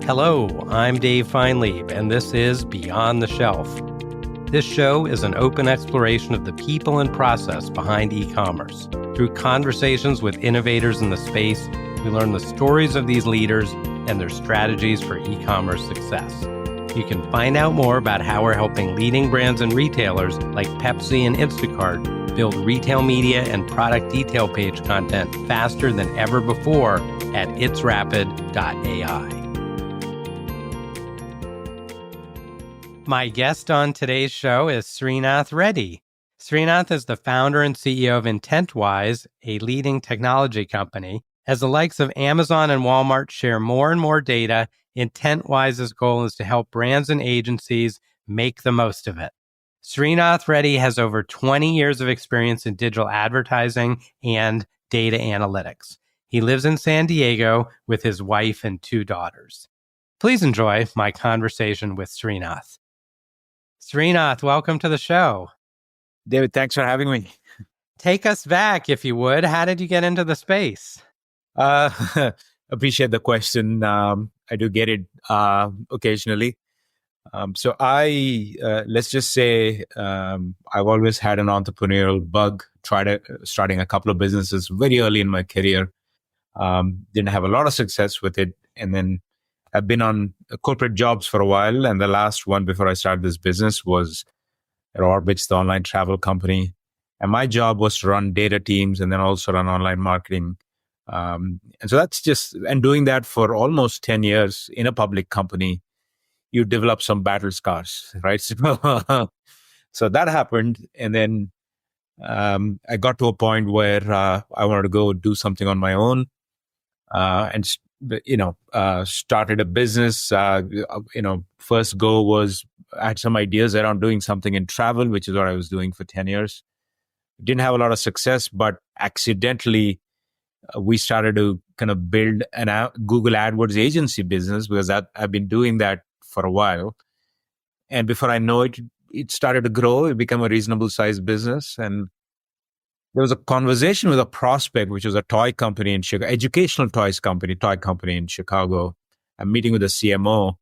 Hello, I'm Dave Feinlieb, and this is Beyond the Shelf. This show is an open exploration of the people and process behind e-commerce. Through conversations with innovators in the space, we learn the stories of these leaders and their strategies for e-commerce success. You can find out more about how we're helping leading brands and retailers like Pepsi and Instacart build retail media and product detail page content faster than ever before at itsrapid.ai. My guest on today's show is Sreenath Reddy. Sreenath is the founder and CEO of IntentWise, a leading technology company. As the likes of Amazon and Walmart share more and more data, IntentWise's goal is to help brands and agencies make the most of it. Sreenath Reddy has over 20 years of experience in digital advertising and data analytics. He lives in San Diego with his wife and 2 daughters. Please enjoy my conversation with Sreenath. Sreenath, welcome to the show. David, thanks for having me. Take us back, if you would. How did you get into the space? Appreciate the question. I do get it occasionally. So let's just say I've always had an entrepreneurial bug, starting a couple of businesses very early in my career. Didn't have a lot of success with it. And then I've been on corporate jobs for a while. And the last one before I started this business was at Orbitz, the online travel company. And my job was to run data teams and then also run online marketing. And so and doing that for almost 10 years in a public company, you develop some battle scars, right? So that happened. And then I got to a point where I wanted to go do something on my own and started a business. First go was I had some ideas around doing something in travel, which is what I was doing for 10 years. Didn't have a lot of success, but accidentally we started to kind of build a Google AdWords agency business because I've been doing that for a while. And before I know it, it started to grow. It became a reasonable sized business. And there was a conversation with a prospect, which was a toy company in Chicago, educational toy company in Chicago. I'm meeting with the CMO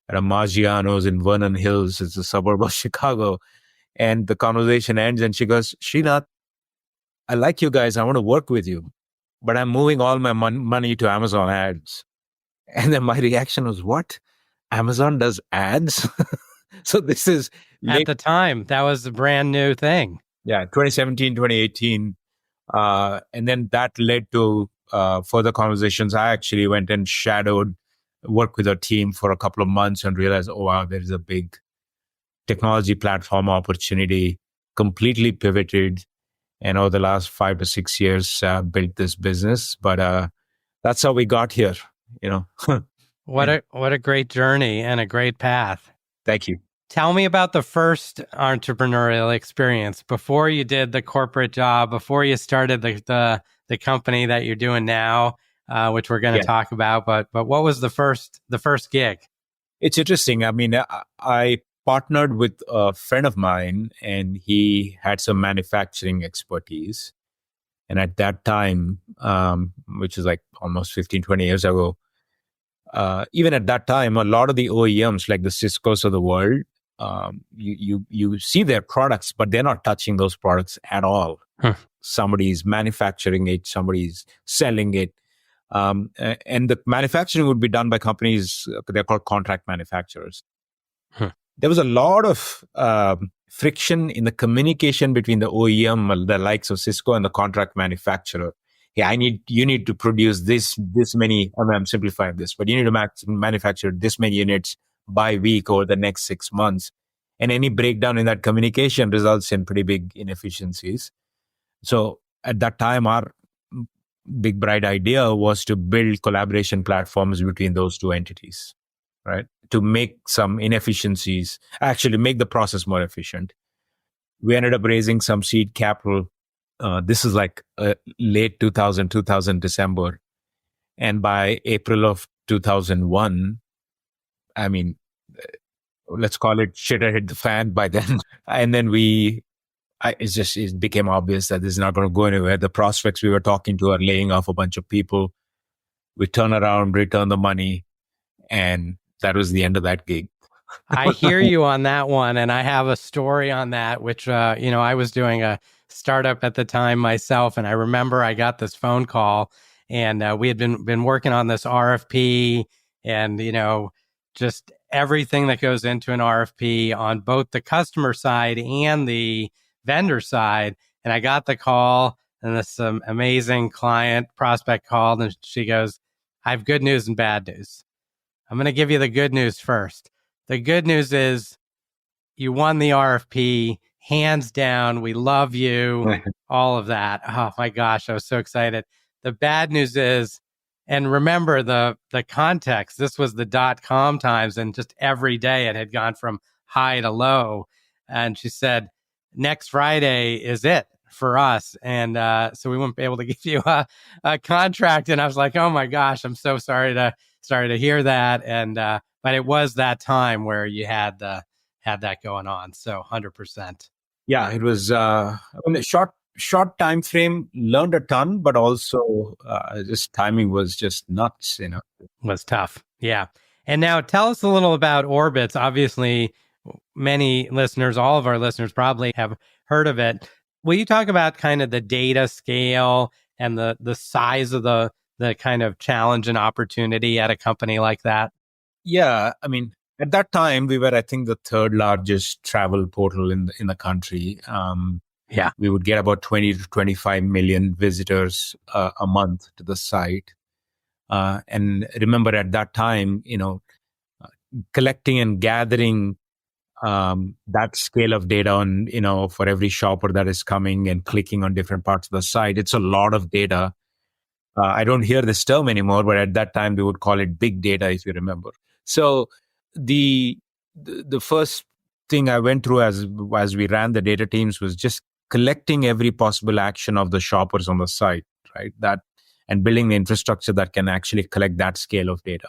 at a Maggiano's in Vernon Hills. It's a suburb of Chicago. And the conversation ends and she goes, Sreenath, I like you guys. I want to work with you, but I'm moving all my money to Amazon ads. And then my reaction was, what? Amazon does ads? So this is at the time, that was a brand new thing. Yeah, 2017, 2018. And then that led to further conversations. I actually went and worked with our team for a couple of months and realized, oh, wow, there is a big technology platform opportunity, completely pivoted. And over the last 5 to 6 years, built this business. But that's how we got here, What a great journey and a great path. Thank you. Tell me about the first entrepreneurial experience before you did the corporate job, before you started the company that you're doing now, which we're going to talk about. But what was the first gig? It's interesting. I mean, I partnered with a friend of mine, and he had some manufacturing expertise. And at that time, which is like almost 15, 20 years ago, even at that time, a lot of the OEMs, like the Ciscos of the world, you see their products, but they're not touching those products at all. Somebody's manufacturing it, somebody's selling it. And the manufacturing would be done by companies, they're called contract manufacturers. There was a lot of friction in the communication between the OEM, the likes of Cisco, and the contract manufacturer. Yeah, you need to produce this many, I'm simplifying this, but you need to manufacture this many units by week over the next 6 months. And any breakdown in that communication results in pretty big inefficiencies. So at that time, our big bright idea was to build collaboration platforms between those two entities, right? To make some inefficiencies, actually make the process more efficient. We ended up raising some seed capital. This is like late 2000 December. And by April of 2001, I mean, let's call it shit had hit the fan by then. And then it became obvious that this is not going to go anywhere. The prospects we were talking to are laying off a bunch of people. We turn around, return the money, And that was the end of that gig. I hear you on that one. And I have a story on that, which, I was doing a startup at the time myself. And I remember I got this phone call and we had been working on this RFP and, just everything that goes into an RFP on both the customer side and the vendor side. And I got the call and this amazing client prospect called and she goes, I have good news and bad news. I'm going to give you the good news first. The good news is you won the RFP, hands down. We love you, all of that. Oh my gosh, I was so excited. The bad news is, and remember the context, this was the .com times and just every day it had gone from high to low. And she said, next Friday is it for us. And so we wouldn't be able to give you a contract. And I was like, oh my gosh, I'm so sorry to hear that. And but it was that time where you had that going on. So 100%. Yeah, it was a short time frame. Learned a ton, but also just timing was just nuts. Was tough. Yeah. And now tell us a little about Orbitz. Obviously, many listeners, all of our listeners probably have heard of it. Will you talk about kind of the data scale and the size of the kind of challenge and opportunity at a company like that? Yeah, I mean, at that time we were, I think, the third largest travel portal in the country. Yeah, we would get about 20 to 25 million visitors a month to the site. And remember, at that time, collecting and gathering that scale of data on, for every shopper that is coming and clicking on different parts of the site, it's a lot of data. I don't hear this term anymore, but at that time we would call it big data, if you remember. So the first thing I went through as we ran the data teams was just collecting every possible action of the shoppers on the site, right? And building the infrastructure that can actually collect that scale of data.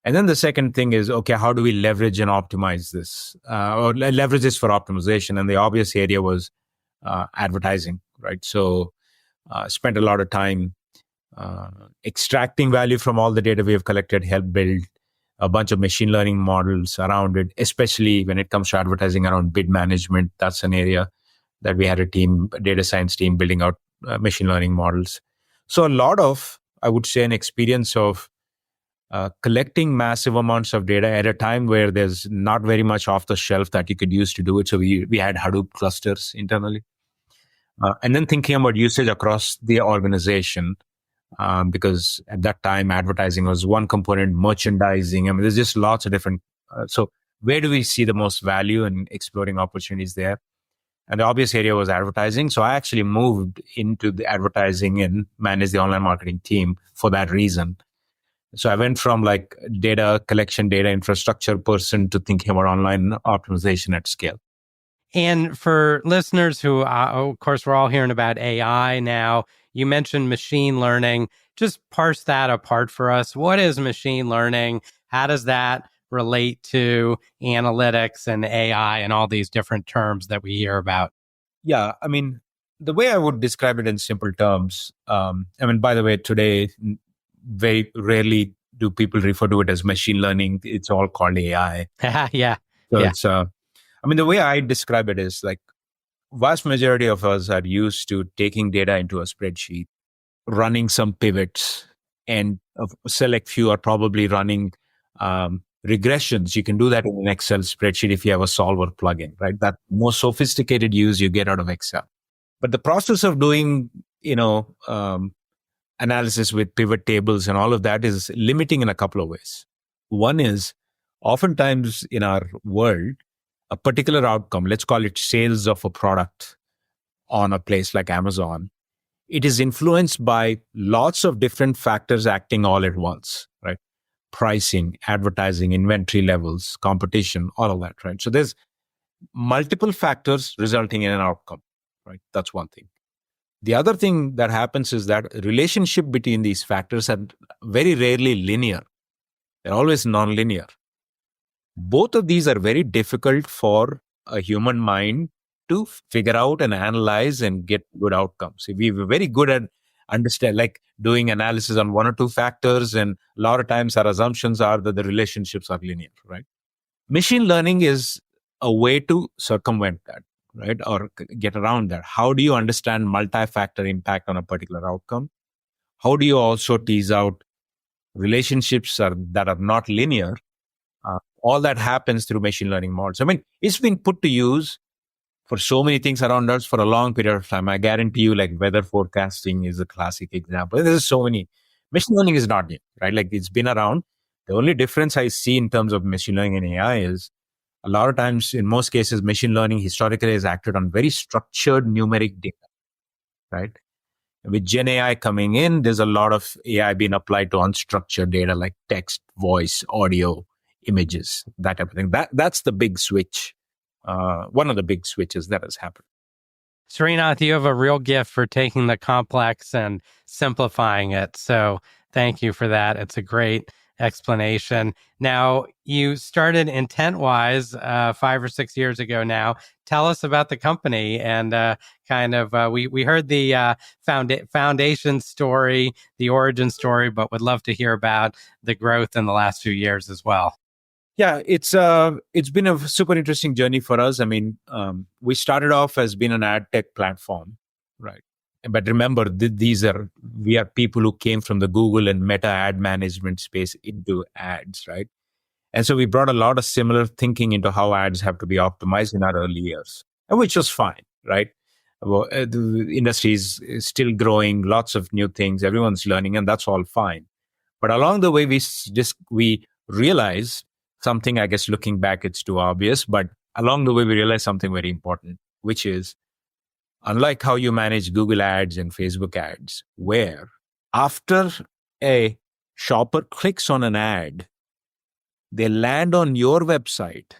And then the second thing is, okay, how do we leverage and optimize this, or leverage this for optimization? And the obvious area was advertising, right? So spent a lot of time extracting value from all the data we have collected, help build a bunch of machine learning models around it, especially when it comes to advertising around bid management. That's an area that we had a data science team building out machine learning models. So a lot of, I would say, an experience of collecting massive amounts of data at a time where there's not very much off the shelf that you could use to do it. So we had Hadoop clusters internally. And then thinking about usage across the organization, because at that time, advertising was one component, merchandising. I mean, there's just lots of different. So where do we see the most value in exploring opportunities there? And the obvious area was advertising. So I actually moved into the advertising and managed the online marketing team for that reason. So I went from like data collection, data infrastructure person to thinking about online optimization at scale. And for listeners who, of course, we're all hearing about AI now. You mentioned machine learning. Just parse that apart for us. What is machine learning? How does that relate to analytics and AI and all these different terms that we hear about? Yeah, I mean, the way I would describe it in simple terms, by the way, today, very rarely do people refer to it as machine learning. It's all called AI. Yeah. So it's, the way I describe it is like vast majority of us are used to taking data into a spreadsheet, running some pivots, and a select few are probably running regressions. You can do that in an Excel spreadsheet if you have a solver plugin, right? That more sophisticated use you get out of Excel. But the process of doing, analysis with pivot tables and all of that is limiting in a couple of ways. One is oftentimes in our world, a particular outcome, let's call it sales of a product on a place like Amazon, it is influenced by lots of different factors acting all at once, right? Pricing, advertising, inventory levels, competition, all of that, right? So there's multiple factors resulting in an outcome, right? That's one thing. The other thing that happens is that relationship between these factors are very rarely linear. They're always nonlinear. Both of these are very difficult for a human mind to figure out and analyze and get good outcomes. We were very good at understand, like doing analysis on one or two factors. And a lot of times our assumptions are that the relationships are linear, right? Machine learning is a way to circumvent that, right? Or get around that. How do you understand multi-factor impact on a particular outcome? How do you also tease out relationships that are not linear? All that happens through machine learning models. I mean, it's been put to use for so many things around us for a long period of time. I guarantee you, like weather forecasting is a classic example. There's so many. Machine learning is not new, right? Like it's been around. The only difference I see in terms of machine learning and AI is a lot of times, in most cases, machine learning historically has acted on very structured numeric data, right? With Gen AI coming in, there's a lot of AI being applied to unstructured data like text, voice, audio, images, that type of thing. That's the big switch. One of the big switches that has happened. Sreenath, you have a real gift for taking the complex and simplifying it. So thank you for that. It's a great explanation. Now, you started IntentWise 5 or 6 years ago now. Tell us about the company and we heard the foundation story, the origin story, but would love to hear about the growth in the last few years as well. Yeah, it's been a super interesting journey for us. I mean, we started off as being an ad tech platform, right? But remember, we are people who came from the Google and Meta ad management space into ads, right? And so we brought a lot of similar thinking into how ads have to be optimized in our early years, and which was fine, right? Well, the industry is still growing, lots of new things, everyone's learning, and that's all fine. But along the way, we realize something. I guess looking back, it's too obvious, but along the way, we realize something very important, which is unlike how you manage Google ads and Facebook ads, where after a shopper clicks on an ad, they land on your website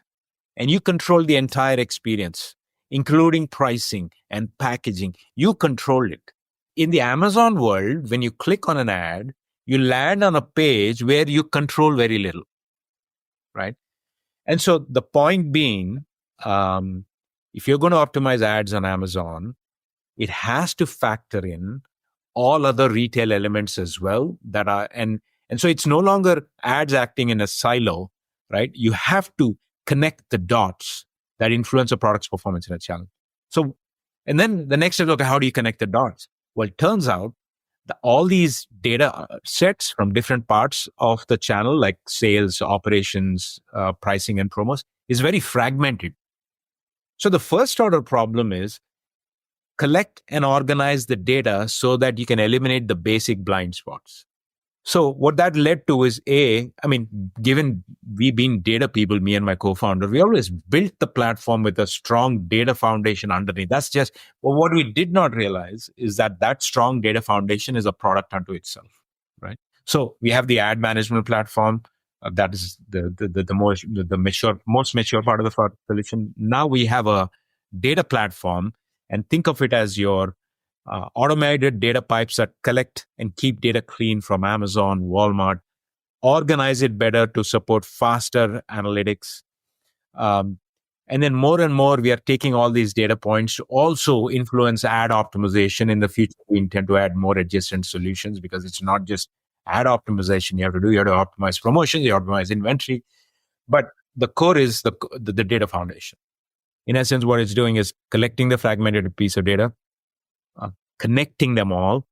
and you control the entire experience, including pricing and packaging. You control it. In the Amazon world, when you click on an ad, you land on a page where you control very little, right? And so the point being, if you're going to optimize ads on Amazon, it has to factor in all other retail elements as well and so it's no longer ads acting in a silo, right? You have to connect the dots that influence a product's performance in a channel. So, and then the next step, okay, how do you connect the dots? Well, it turns out that all these data sets from different parts of the channel, like sales, operations, pricing, and promos, is very fragmented. So the first order problem is collect and organize the data so that you can eliminate the basic blind spots. So what that led to is given we being data people, me and my co-founder, we always built the platform with a strong data foundation underneath. That's just, well, what we did not realize is that strong data foundation is a product unto itself, right? So we have the ad management platform. That is the most mature part of the solution. Now we have a data platform, and think of it as your automated data pipes that collect and keep data clean from Amazon, Walmart, organize it better to support faster analytics. And then more and more, we are taking all these data points to also influence ad optimization. In the future, we intend to add more adjacent solutions because it's not just ad optimization you have to optimize promotions, you optimize inventory. But the core is the data foundation. In essence, what it's doing is collecting the fragmented piece of data, connecting them all,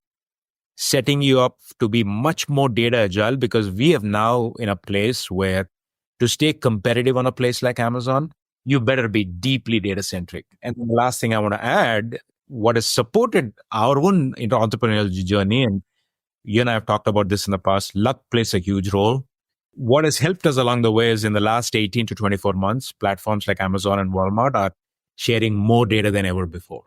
setting you up to be much more data agile, because we have now in a place where to stay competitive on a place like Amazon, you better be deeply data centric. And the last thing I want to add, what has supported our own entrepreneurial journey, and you and I have talked about this in the past, luck plays a huge role. What has helped us along the way is in the last 18 to 24 months, platforms like Amazon and Walmart are sharing more data than ever before.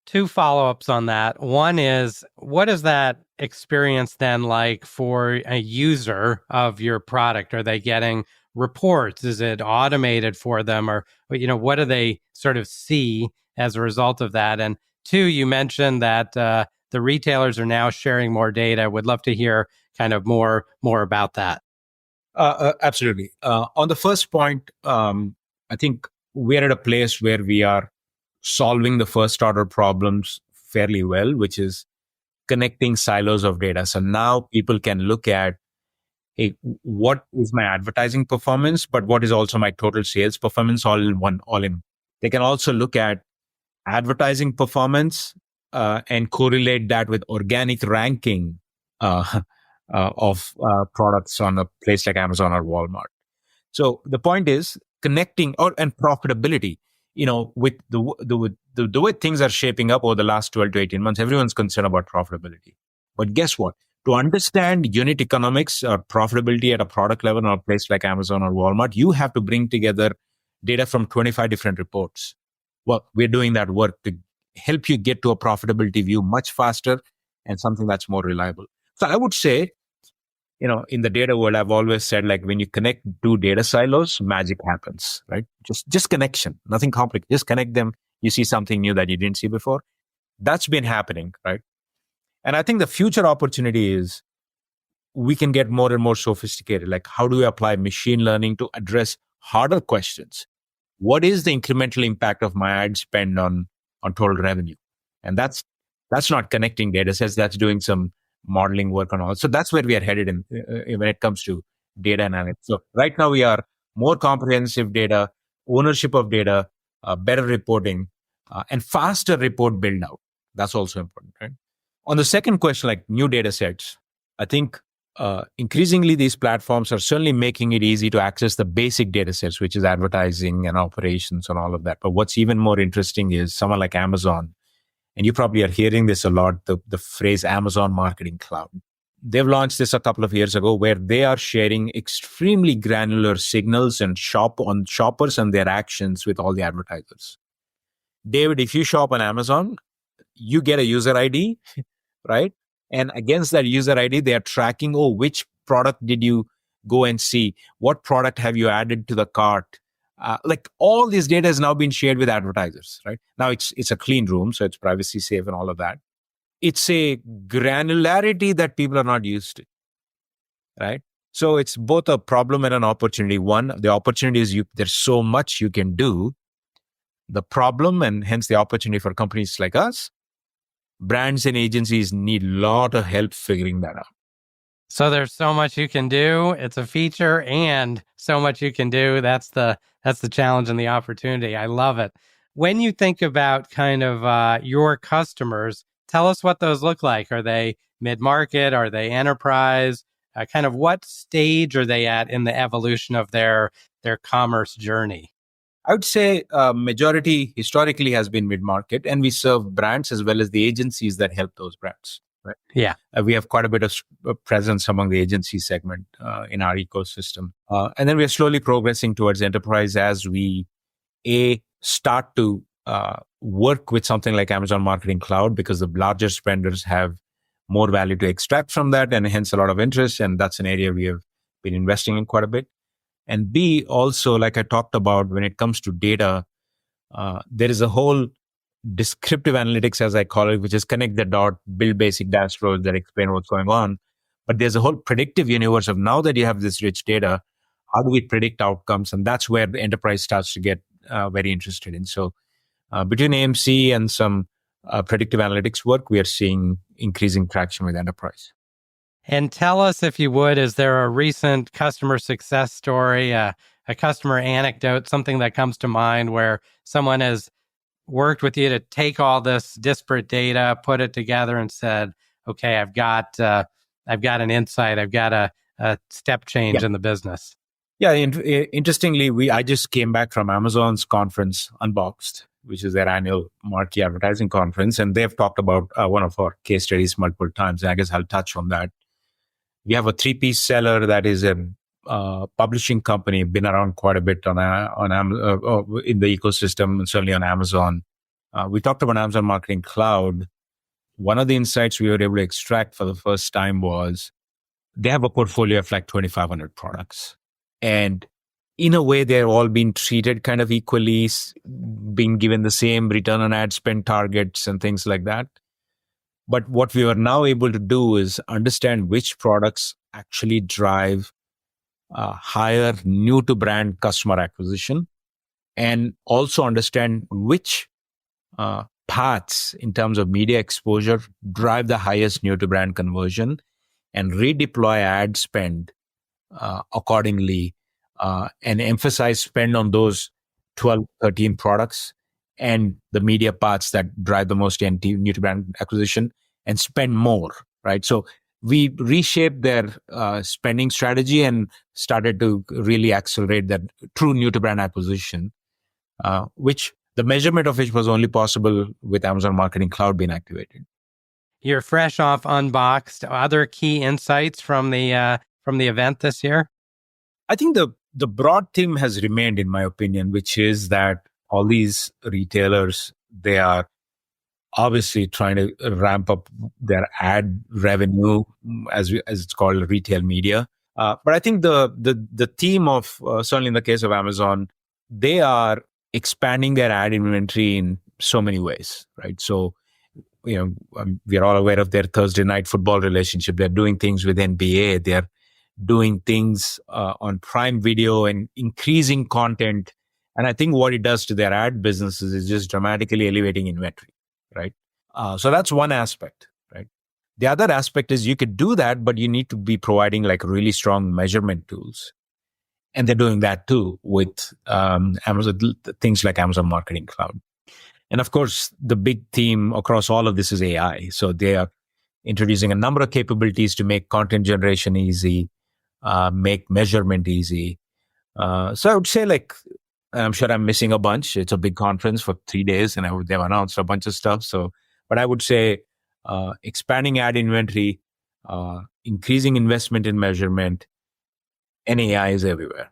Two follow-ups on that. One is, what is that experience then like for a user of your product? Are they getting reports? Is it automated for them? Or, what do they sort of see as a result of that? And two, you mentioned that the retailers are now sharing more data. Would love to hear kind of more about that. Absolutely. On the first point, I think we're at a place where we are solving the first order problems fairly well, which is connecting silos of data. So now people can look at, hey, what is my advertising performance, but what is also my total sales performance all in one, all in. They can also look at advertising performance and correlate that with organic ranking uh, of products on a place like Amazon or Walmart. So the point is connecting and profitability. With the way things are shaping up over the last 12 to 18 months, everyone's concerned about profitability. But guess what? To understand unit economics or profitability at a product level on a place like Amazon or Walmart, you have to bring together data from 25 different reports. Well, we're doing that work to help you get to a profitability view much faster and something that's more reliable. So I would say, in the data world, I've always said, like, when you connect two data silos, magic happens, right? Just connection, nothing complicated. Just connect them. You see something new that you didn't see before. That's been happening, right? And I think the future opportunity is we can get more and more sophisticated. Like, how do we apply machine learning to address harder questions? What is the incremental impact of my ad spend on total revenue? And that's not connecting data sets. That's doing some modeling work on all. So that's where we are headed in when it comes to data analytics. So right now we are more comprehensive data, ownership of data, better reporting, and faster report build out. That's also important, right? On the second question, like new data sets, I think increasingly these platforms are certainly making it easy to access the basic data sets, which is advertising and operations and all of that. But what's even more interesting is someone like Amazon, and you probably are hearing this a lot, the phrase Amazon Marketing Cloud. They've launched this a couple of years ago, where they are sharing extremely granular signals and shoppers and their actions with all the advertisers. David, if you shop on Amazon, you get a user ID, right? And against that user ID, they are tracking, which product did you go and see? What product have you added to the cart? Like all this data has now been shared with advertisers, right? Now it's a clean room, so it's privacy safe and all of that. It's a granularity that people are not used to, right? So it's both a problem and an opportunity. One, the opportunity is there's so much you can do. The problem, and hence the opportunity for companies like us, brands and agencies need a lot of help figuring that out. So there's so much you can do. It's a feature and so much you can do. That's the challenge and the opportunity. I love it. When you think about kind of your customers, tell us what those look like. Are they mid-market? Are they enterprise? Kind of what stage are they at in the evolution of their commerce journey? I would say majority historically has been mid-market, and we serve brands as well as the agencies that help those brands. Right? Yeah. We have quite a bit of presence among the agency segment in our ecosystem. And then we are slowly progressing towards enterprise as we start to work with something like Amazon Marketing Cloud, because the larger spenders have more value to extract from that, and hence a lot of interest. And that's an area we have been investing in quite a bit. And B, also, like I talked about, when it comes to data, there is a whole descriptive analytics, as I call it, which is connect the dot, build basic dashboards that explain what's going on. But there's a whole predictive universe of, now that you have this rich data, how do we predict outcomes? And that's where the enterprise starts to get very interested in. So between AMC and some predictive analytics work, we are seeing increasing traction with enterprise. And tell us, if you would, is there a recent customer success story, a customer anecdote, something that comes to mind where someone has worked with you to take all this disparate data, put it together, and said, "Okay, I've got an insight, I've got a step change in the business." Yeah, interestingly, I just came back from Amazon's conference, Unboxed, which is their annual marquee advertising conference, and they've talked about one of our case studies multiple times. And I guess I'll touch on that. We have a three-piece seller that is a publishing company, been around quite a bit in the ecosystem, and certainly on Amazon. We talked about Amazon Marketing Cloud. One of the insights we were able to extract for the first time was they have a portfolio of like 2,500 products. And in a way, they're all being treated kind of equally, being given the same return on ad spend targets and things like that. But what we are now able to do is understand which products actually drive higher new to brand customer acquisition, and also understand which paths in terms of media exposure drive the highest new to brand conversion and redeploy ad spend accordingly and emphasize spend on those 12, 13 products and the media parts that drive the most new to brand acquisition and spend more, right? So we reshaped their spending strategy and started to really accelerate that true new to brand acquisition, which the measurement of which was only possible with Amazon Marketing Cloud being activated. You're fresh off Unboxed. Other key insights from the event this year? I think the broad theme has remained, in my opinion, which is that all these retailers, they are obviously trying to ramp up their ad revenue, as it's called, retail media. But I think the theme of certainly in the case of Amazon, they are expanding their ad inventory in so many ways, right? So we are all aware of their Thursday night football relationship. They're doing things with NBA. They're doing things on Prime Video and increasing content. And I think what it does to their ad businesses is just dramatically elevating inventory, right? So that's one aspect, right? The other aspect is you could do that, but you need to be providing like really strong measurement tools. And they're doing that too with Amazon, things like Amazon Marketing Cloud. And of course, the big theme across all of this is AI. So they are introducing a number of capabilities to make content generation easy, make measurement easy. So I would say, like, I'm sure I'm missing a bunch. It's a big conference for 3 days, and they've announced a bunch of stuff. So, but I would say expanding ad inventory, increasing investment in measurement, and AI is everywhere.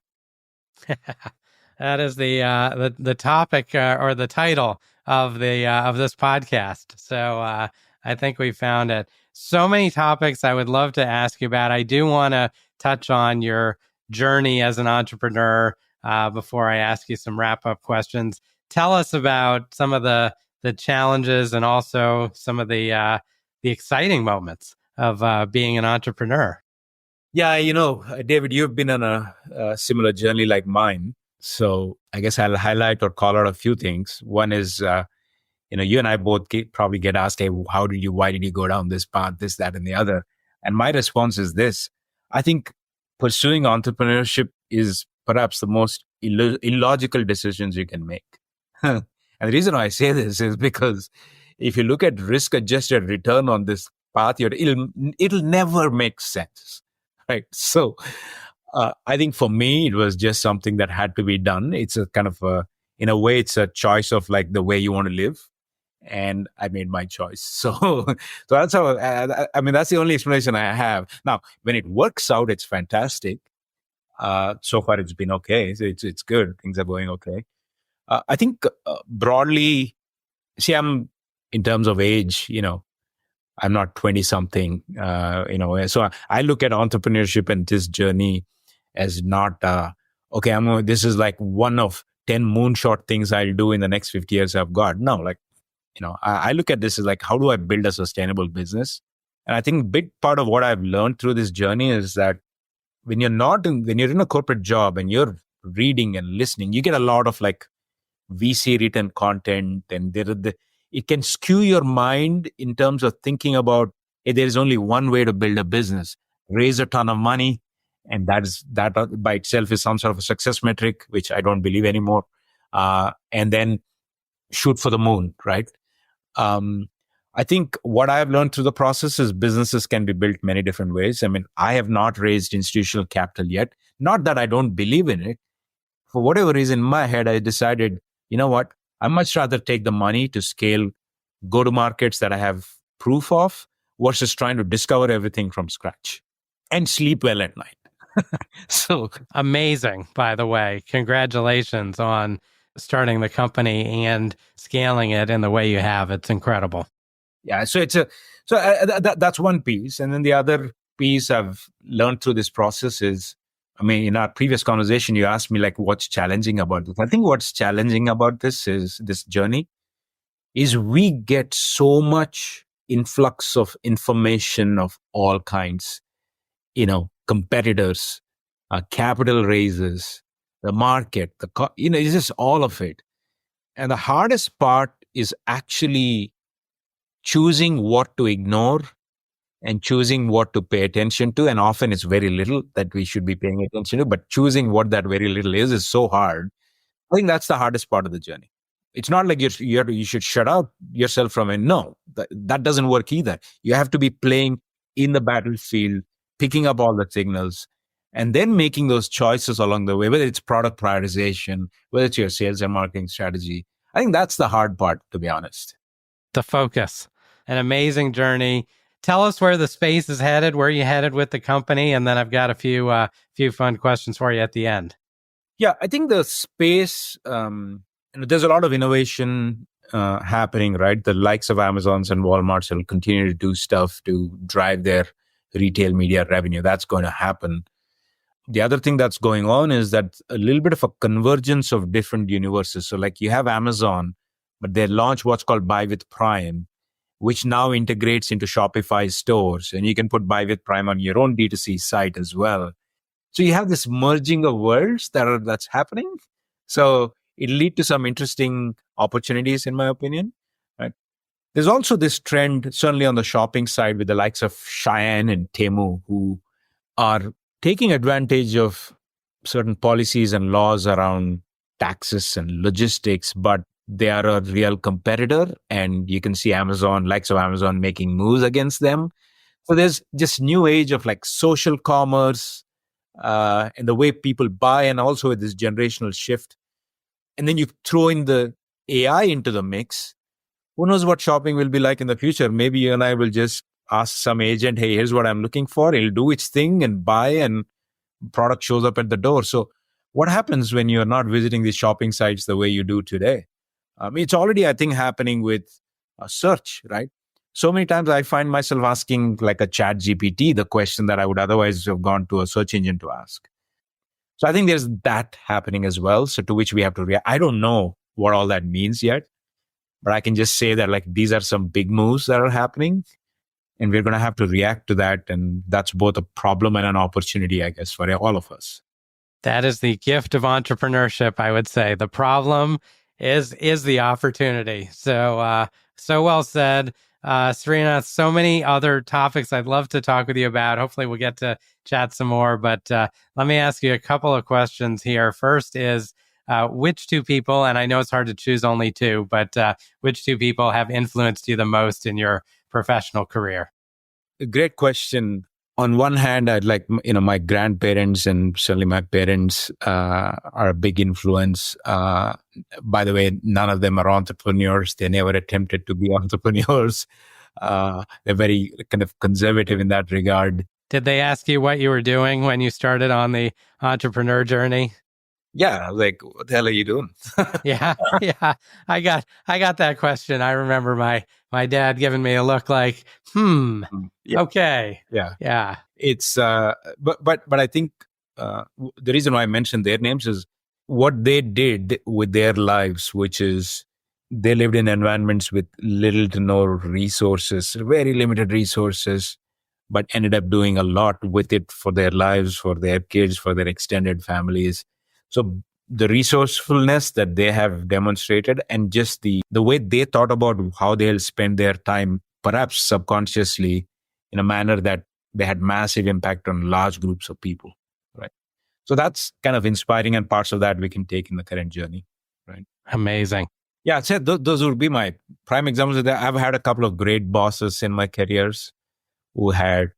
That is the topic or the title of this podcast. So I think we found it. So many topics I would love to ask you about. I do want to touch on your journey as an entrepreneur before I ask you some wrap up questions. Tell us about some of the challenges and also some of the exciting moments of being an entrepreneur. Yeah, David, you've been on a similar journey like mine. So I guess I'll highlight or call out a few things. One is, you and I both probably get asked, hey, why did you go down this path, this, that, and the other? And my response is this. I think pursuing entrepreneurship is perhaps the most illogical decisions you can make. And the reason why I say this is because if you look at risk-adjusted return on this path, it'll never make sense, right? So I think for me, it was just something that had to be done. It's a kind of in a way, it's a choice of like the way you want to live. And I made my choice. So that's how, that's the only explanation I have. Now, when it works out, it's fantastic. So far, it's been okay. It's good. Things are going okay. I think broadly, see, I'm in terms of age, I'm not 20 something, so I look at entrepreneurship and this journey as not, this is like one of 10 moonshot things I'll do in the next 50 years I've got. No, like, I look at this as like, how do I build a sustainable business? And I think a big part of what I've learned through this journey is that when you're in a corporate job and you're reading and listening, you get a lot of like VC written content, and it can skew your mind in terms of thinking about, hey, there's only one way to build a business: raise a ton of money, and that by itself is some sort of a success metric, which I don't believe anymore. And then shoot for the moon, right? I think what I've learned through the process is businesses can be built many different ways. I mean, I have not raised institutional capital yet. Not that I don't believe in it. For whatever reason, in my head, I decided, you know what? I much rather take the money to scale go to markets that I have proof of versus trying to discover everything from scratch and sleep well at night. So amazing, by the way. Congratulations on starting the company and scaling it in the way you have. It's incredible. Yeah, so that's one piece. And then the other piece I've learned through this process is, in our previous conversation, you asked me like, what's challenging about this? I think what's challenging about this journey is we get so much influx of information of all kinds, competitors, capital raises, the market, it's just all of it. And the hardest part is actually choosing what to ignore and choosing what to pay attention to. And often it's very little that we should be paying attention to, but choosing what that very little is so hard. I think that's the hardest part of the journey. It's not like you should shut out yourself from it. No, that doesn't work either. You have to be playing in the battlefield, picking up all the signals, and then making those choices along the way, whether it's product prioritization, whether it's your sales and marketing strategy. I think that's the hard part, to be honest. The focus. An amazing journey. Tell us where the space is headed, where you headed with the company, and then I've got a few fun questions for you at the end. Yeah, I think the space, there's a lot of innovation happening, right? The likes of Amazons and Walmarts will continue to do stuff to drive their retail media revenue. That's going to happen. The other thing that's going on is that a little bit of a convergence of different universes. So like you have Amazon, but they launched what's called Buy with Prime, which now integrates into Shopify stores. And you can put Buy with Prime on your own D2C site as well. So you have this merging of worlds that's happening. So it'll lead to some interesting opportunities, in my opinion. Right? There's also this trend, certainly on the shopping side, with the likes of Cheyenne and Temu, who are taking advantage of certain policies and laws around taxes and logistics, but they are a real competitor. And you can see likes of Amazon making moves against them. So there's just new age of like social commerce, and the way people buy, and also with this generational shift. And then you throw in the AI into the mix. Who knows what shopping will be like in the future? Maybe you and I will just ask some agent, hey, here's what I'm looking for. It'll do its thing and buy, and product shows up at the door. So what happens when you're not visiting these shopping sites the way you do today? It's already, I think, happening with search, right? So many times I find myself asking like a chat GPT the question that I would otherwise have gone to a search engine to ask. So I think there's that happening as well. So to which we have to react. I don't know what all that means yet, but I can just say that like these are some big moves that are happening, and we're going to have to react to that. And that's both a problem and an opportunity, I guess, for all of us. That is the gift of entrepreneurship, I would say. The problem is the opportunity. So well said. Sreenath, so many other topics I'd love to talk with you about. Hopefully we'll get to chat some more, but let me ask you a couple of questions here. First is, which two people, and I know it's hard to choose only two, but which two people have influenced you the most in your professional career? A great question. On one hand, I'd like, my grandparents and certainly my parents are a big influence. By the way, none of them are entrepreneurs. They never attempted to be entrepreneurs. They're very kind of conservative in that regard. Did they ask you what you were doing when you started on the entrepreneur journey? Yeah, like, what the hell are you doing? Yeah. I got that question. I remember my dad giving me a look like, Yeah. Okay. Yeah. It's but I think the reason why I mentioned their names is what they did with their lives, which is they lived in environments with little to no resources, very limited resources, but ended up doing a lot with it for their lives, for their kids, for their extended families. So the resourcefulness that they have demonstrated, and just the way they thought about how they'll spend their time, perhaps subconsciously, in a manner that they had massive impact on large groups of people, right? So that's kind of inspiring, and parts of that we can take in the current journey, right? Amazing. Yeah, I'd say those would be my prime examples of that. I've had a couple of great bosses in my careers who had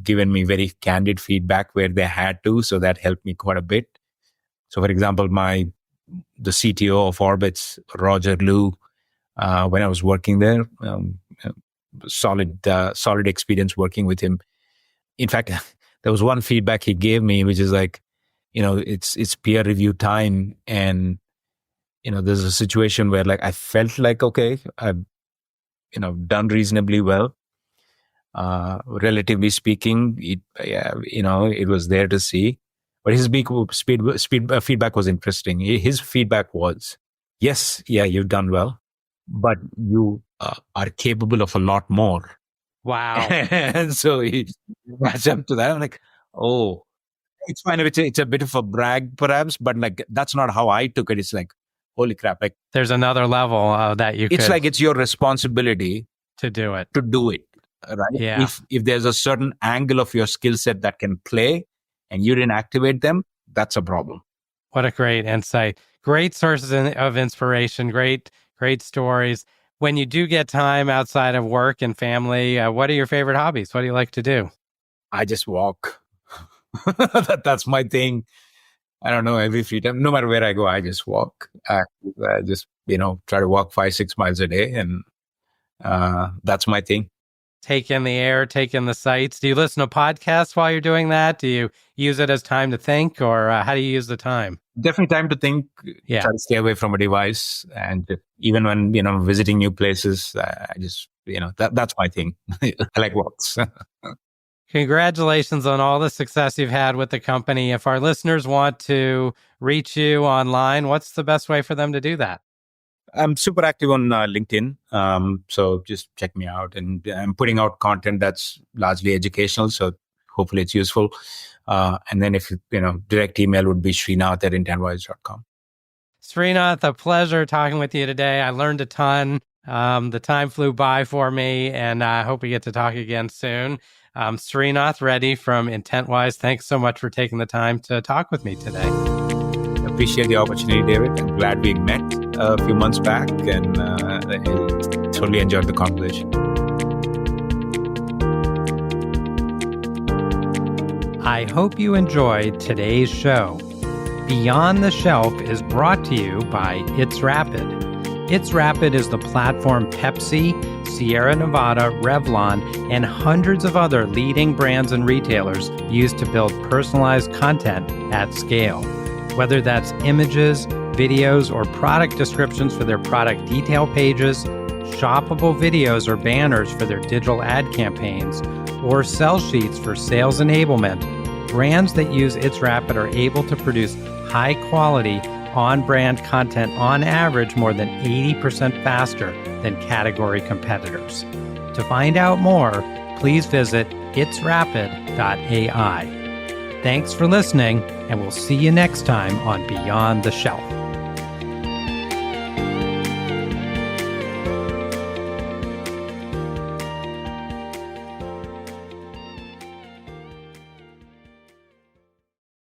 given me very candid feedback where they had to, so that helped me quite a bit. So, for example, the CTO of Orbitz, Roger Liu, when I was working there, solid experience working with him. In fact, there was one feedback he gave me, which is like, it's peer review time, and there's a situation where like I felt like, okay, I've done reasonably well, relatively speaking. It was there to see. But his feedback was interesting. His feedback was, yes, yeah, you've done well, but you are capable of a lot more. Wow. And so he matched up to that. I'm like, oh, it's fine. It's a bit of a brag, perhaps, but like that's not how I took it. It's like, holy crap, like there's another level that you it's could like it's your responsibility to do it. to do it, right? Yeah. If there's a certain angle of your skill set that can play and you didn't activate them, that's a problem. What a great insight. Great sources of inspiration, great stories. When you do get time outside of work and family, what are your favorite hobbies? What do you like to do? I just walk. That's my thing. I don't know, every free time, no matter where I go, I just walk. I just, try to walk 5-6 miles a day. And that's my thing. Take in the air, take in the sights. Do you listen to podcasts while you're doing that? Do you use it as time to think, or how do you use the time? Definitely time to think. Yeah. Try to stay away from a device. And even when, visiting new places, I just, that's my thing. I like walks. Congratulations on all the success you've had with the company. If our listeners want to reach you online, what's the best way for them to do that? I'm super active on LinkedIn. So just check me out. And I'm putting out content that's largely educational. So hopefully it's useful. And then if, direct email would be Sreenath@IntentWise.com. Sreenath, a pleasure talking with you today. I learned a ton. The time flew by for me, and I hope we get to talk again soon. Sreenath Reddy from IntentWise, thanks so much for taking the time to talk with me today. Appreciate the opportunity, David. I'm glad we met a few months back, and I totally enjoyed the conversation. I hope you enjoyed today's show. Beyond the Shelf is brought to you by It's Rapid. It's Rapid is the platform Pepsi, Sierra Nevada, Revlon, and hundreds of other leading brands and retailers use to build personalized content at scale. Whether that's images, videos, or product descriptions for their product detail pages, shoppable videos or banners for their digital ad campaigns, or sell sheets for sales enablement, brands that use It's Rapid are able to produce high-quality, on-brand content on average more than 80% faster than category competitors. To find out more, please visit itsrapid.ai. Thanks for listening, and we'll see you next time on Beyond the Shelf.